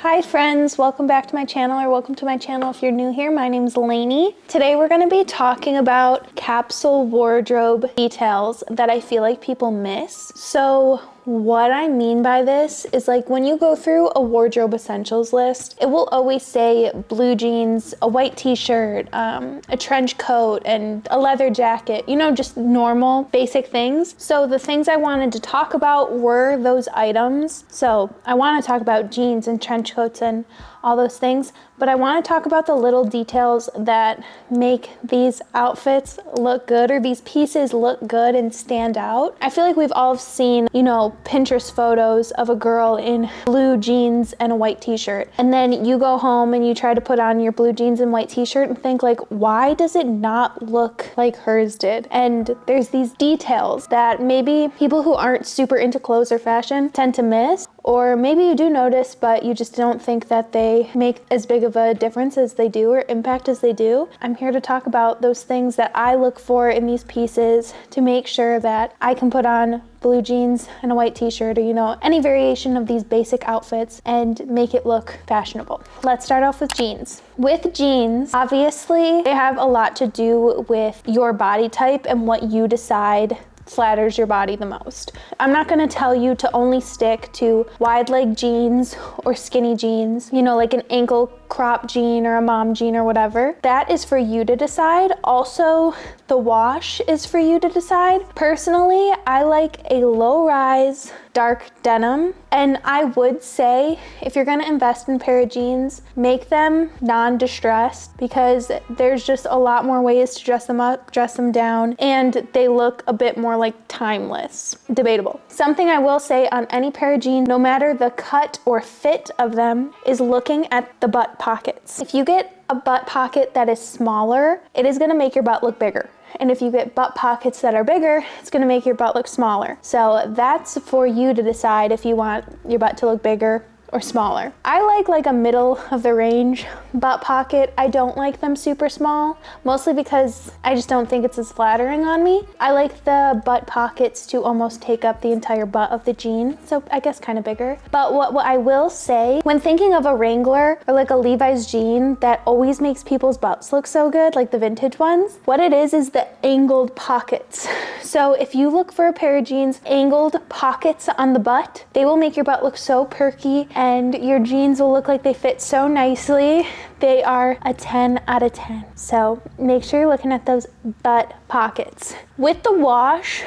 Hi friends, welcome back to my channel, or welcome to my channel if you're new here. My name's Lainey. Today we're going to be talking about capsule wardrobe details that I feel like people miss. So what I mean by this is, like, when you go through a wardrobe essentials list, it will always say blue jeans, a white t-shirt, a trench coat, and a leather jacket, you know, just normal basic things. So the things I wanted to talk about were those items. So I want to talk about jeans and trench coats and all those things, but I want to talk about the little details that make these outfits look good, or these pieces look good and stand out. I feel like we've all seen, you know, Pinterest photos of a girl in blue jeans and a white t-shirt, and then you go home and you try to put on your blue jeans and white t-shirt and think, like, why does it not look like hers did? And there's these details that maybe people who aren't super into clothes or fashion tend to miss, or maybe you do notice, but you just don't think that they make as big of a difference as they do, or impact as they do. I'm here to talk about those things that I look for in these pieces to make sure that I can put on blue jeans and a white t-shirt, or, you know, any variation of these basic outfits and make it look fashionable. Let's start off with jeans. With jeans, obviously, they have a lot to do with your body type and what you decide flatters your body the most. I'm not going to tell you to only stick to wide leg jeans or skinny jeans, you know, like an ankle crop jean or a mom jean or whatever. That is for you to decide. Also, the wash is for you to decide. Personally, I like a low rise dark denim, and I would say if you're going to invest in a pair of jeans, make them non-distressed, because there's just a lot more ways to dress them up, dress them down, and they look a bit more like timeless. Debatable. Something I will say on any pair of jeans, no matter the cut or fit of them, is looking at the butt pockets. If you get a butt pocket that is smaller, it is going to make your butt look bigger. And if you get butt pockets that are bigger, it's going to make your butt look smaller. So that's for you to decide if you want your butt to look bigger or smaller. I like a middle of the range butt pocket. I don't like them super small, mostly because I just don't think it's as flattering on me. I like the butt pockets to almost take up the entire butt of the jean, so I guess kind of bigger. But what I will say, when thinking of a Wrangler or like a Levi's jean that always makes people's butts look so good, like the vintage ones, what it is the angled pockets. So if you look for a pair of jeans, angled pockets on the butt, they will make your butt look so perky, and your jeans will look like they fit so nicely. They are a 10 out of 10. So make sure you're looking at those butt pockets. With the wash,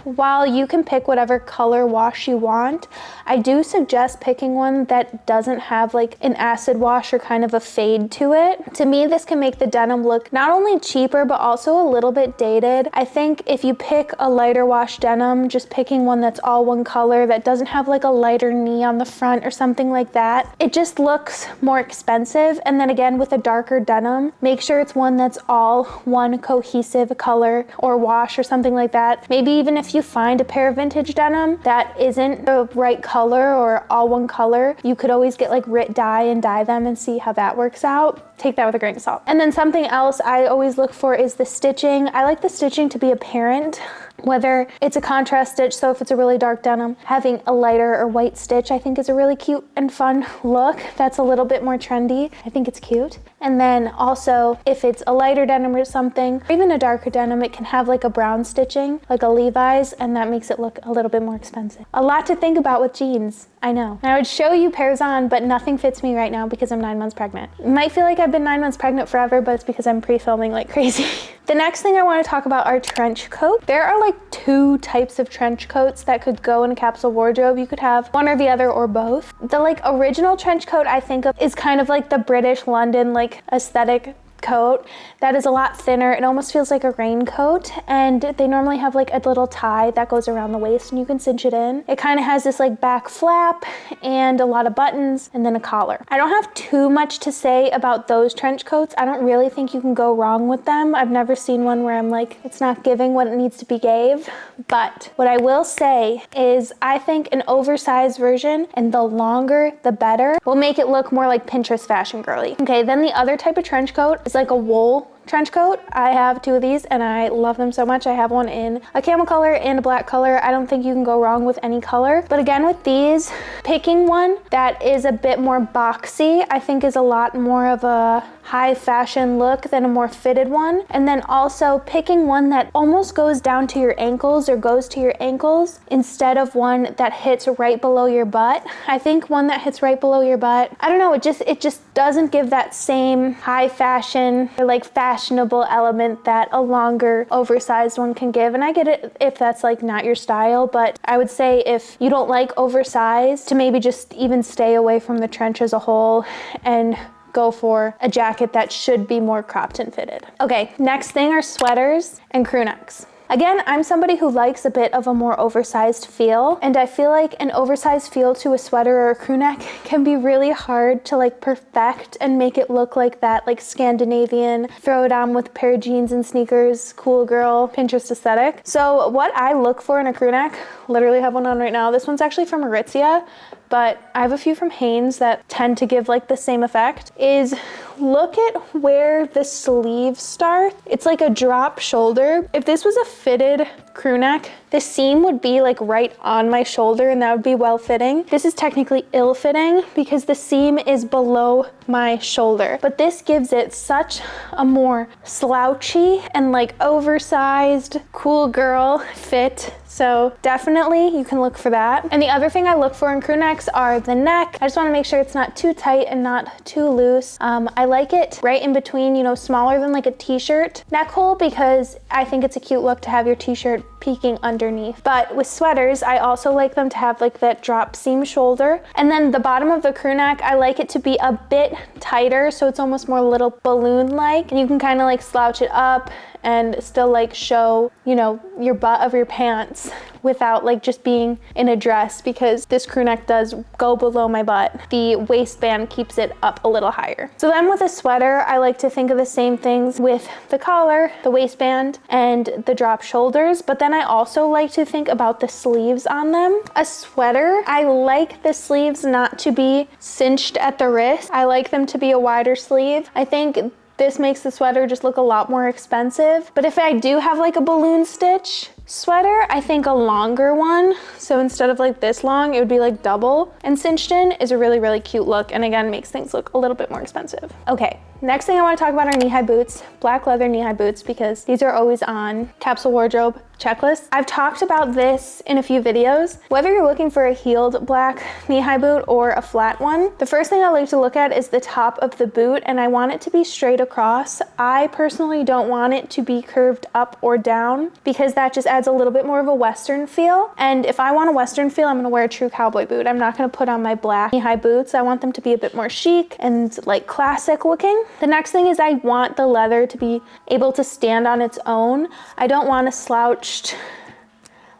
while you can pick whatever color wash you want, I do suggest picking one that doesn't have like an acid wash or kind of a fade to it. To me, this can make the denim look not only cheaper, but also a little bit dated. I think if you pick a lighter wash denim, just picking one that's all one color, that doesn't have like a lighter knee on the front or something like that, it just looks more expensive. And then again, with a darker denim, make sure it's one that's all one cohesive color or wash or something like that. Maybe even if you find a pair of vintage denim that isn't the right color or all one color, you could always get like RIT dye and dye them and see how that works out. Take that with a grain of salt. And then something else I always look for is the stitching. I like the stitching to be apparent, whether it's a contrast stitch. So if it's a really dark denim, having a lighter or white stitch I think is a really cute and fun look. That's a little bit more trendy. I think it's cute. And then also, if it's a lighter denim or something, or even a darker denim, it can have like a brown stitching, like a Levi's, and that makes it look a little bit more expensive. A lot to think about with jeans, I know. And I would show you pairs on, but nothing fits me right now because I'm 9 months pregnant. It might feel like I've been 9 months pregnant forever, but it's because I'm pre-filming like crazy. The next thing I want to talk about are trench coats. There are like 2 types of trench coats that could go in a capsule wardrobe. You could have one or the other or both. The like original trench coat I think of is kind of like the British London like aesthetic coat that is a lot thinner. It almost feels like a raincoat, and they normally have like a little tie that goes around the waist and you can cinch it in. It kind of has this like back flap and a lot of buttons and then a collar. I don't have too much to say about those trench coats. I don't really think you can go wrong with them. I've never seen one where I'm like, it's not giving what it needs to be gave. But what I will say is I think an oversized version, and the longer the better, will make it look more like Pinterest fashion girly. Okay, then the other type of trench coat is like a wool trench coat. I have 2 of these and I love them so much. I have one in a camel color and a black color. I don't think you can go wrong with any color. But again, with these, picking one that is a bit more boxy, I think is a lot more of a high fashion look than a more fitted one. And then also picking one that almost goes down to your ankles or goes to your ankles instead of one that hits right below your butt. I think one that hits right below your butt, I don't know, it just doesn't give that same high fashion or like fashionable element that a longer oversized one can give. And I get it if that's like not your style, but I would say if you don't like oversized, to maybe just even stay away from the trench as a whole and go for a jacket that should be more cropped and fitted. Okay, next thing are sweaters and crew necks. Again, I'm somebody who likes a bit of a more oversized feel, and I feel like an oversized feel to a sweater or a crew neck can be really hard to like perfect and make it look like that like Scandinavian, throw it on with a pair of jeans and sneakers, cool girl, Pinterest aesthetic. So what I look for in a crew neck, literally have one on right now. This one's actually from Aritzia, but I have a few from Hanes that tend to give like the same effect, is look at where the sleeves start. It's like a drop shoulder. If this was a fitted crew neck, the seam would be like right on my shoulder and that would be well fitting. This is technically ill fitting because the seam is below my shoulder, but this gives it such a more slouchy and like oversized cool girl fit. So definitely you can look for that. And the other thing I look for in crew necks are the neck. I just want to make sure it's not too tight and not too loose. I like it right in between, you know, smaller than like a t-shirt neck hole, because I think it's a cute look to have your t-shirt peeking underneath. But with sweaters, I also like them to have like that drop seam shoulder. And then the bottom of the crew neck, I like it to be a bit tighter, so it's almost more little balloon-like, and you can kind of like slouch it up and still like show, you know, your butt of your pants without like just being in a dress, because this crew neck does go below my butt. The waistband keeps it up a little higher. So then with a sweater, I like to think of the same things with the collar, the waistband, and the drop shoulders, but then I also like to think about the sleeves on them. A sweater, I like the sleeves not to be cinched at the wrist. I like them to be a wider sleeve. I think this makes the sweater just look a lot more expensive. But if I do have like a balloon stitch sweater, I think a longer one, so instead of like this long, it would be like double and cinched in, is a really, really cute look, and again, makes things look a little bit more expensive. Okay, next thing I want to talk about are knee-high boots, black leather knee-high boots, because these are always on capsule wardrobe checklist. I've talked about this in a few videos. Whether you're looking for a heeled black knee-high boot or a flat one, the first thing I like to look at is the top of the boot, and I want it to be straight across. I personally don't want it to be curved up or down, because that just adds a little bit more of a Western feel. And if I want a Western feel, I'm gonna wear a true cowboy boot. I'm not gonna put on my black knee-high boots. I want them to be a bit more chic and like classic looking. The next thing is I want the leather to be able to stand on its own. I don't want a slouched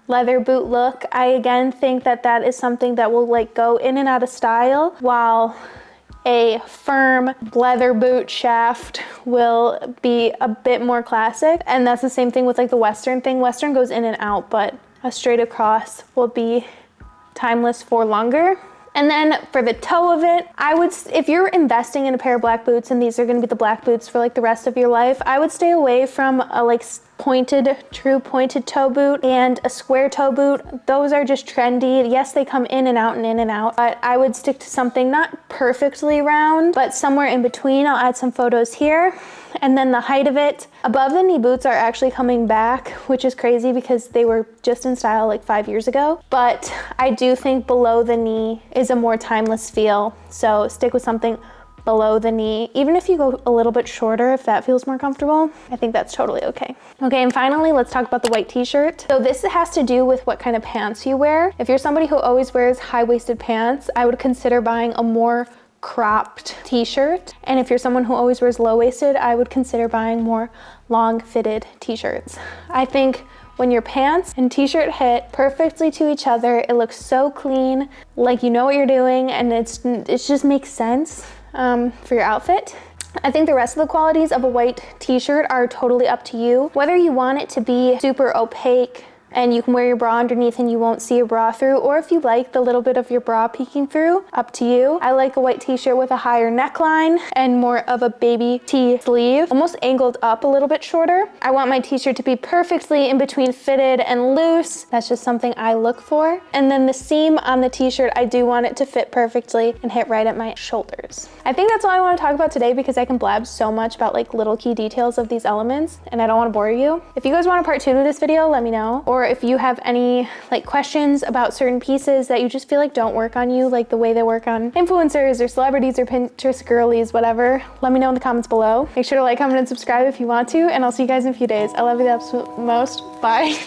leather boot look. I again think that that is something that will like go in and out of style, while a firm leather boot shaft will be a bit more classic. And that's the same thing with like the Western thing. Western goes in and out, but a straight across will be timeless for longer. And then for the toe of it, I would, if you're investing in a pair of black boots and these are gonna be the black boots for like the rest of your life, I would stay away from a like true pointed toe boot and a square toe boot. Those are just trendy. Yes, they come in and out and in and out, but I would stick to something not perfectly round, but somewhere in between. I'll add some photos here. And then the height of it, above the knee boots are actually coming back, which is crazy because they were just in style like 5 years ago. But I do think below the knee is a more timeless feel. So stick with something below the knee. Even if you go a little bit shorter, if that feels more comfortable, I think that's totally okay. Okay, and finally, let's talk about the white t-shirt. So this has to do with what kind of pants you wear. If you're somebody who always wears high-waisted pants, I would consider buying a more cropped t-shirt. And if you're someone who always wears low-waisted, I would consider buying more long-fitted t-shirts. I think when your pants and t-shirt hit perfectly to each other, it looks so clean, like you know what you're doing, and it just makes sense for your outfit. I think the rest of the qualities of a white t-shirt are totally up to you. Whether you want it to be super opaque and you can wear your bra underneath and you won't see your bra through, or if you like the little bit of your bra peeking through, up to you. I like a white t-shirt with a higher neckline and more of a baby tee sleeve, almost angled up a little bit shorter. I want my t-shirt to be perfectly in between fitted and loose. That's just something I look for. And then the seam on the t-shirt, I do want it to fit perfectly and hit right at my shoulders. I think that's all I want to talk about today because I can blab so much about like little key details of these elements and I don't want to bore you. If you guys want a part 2 to this video, let me know. Or if you have any like questions about certain pieces that you just feel like don't work on you, like the way they work on influencers or celebrities or Pinterest girlies, whatever, let me know in the comments below. Make sure to like, comment, and subscribe if you want to, and I'll see you guys in a few days. I love you the absolute most. Bye.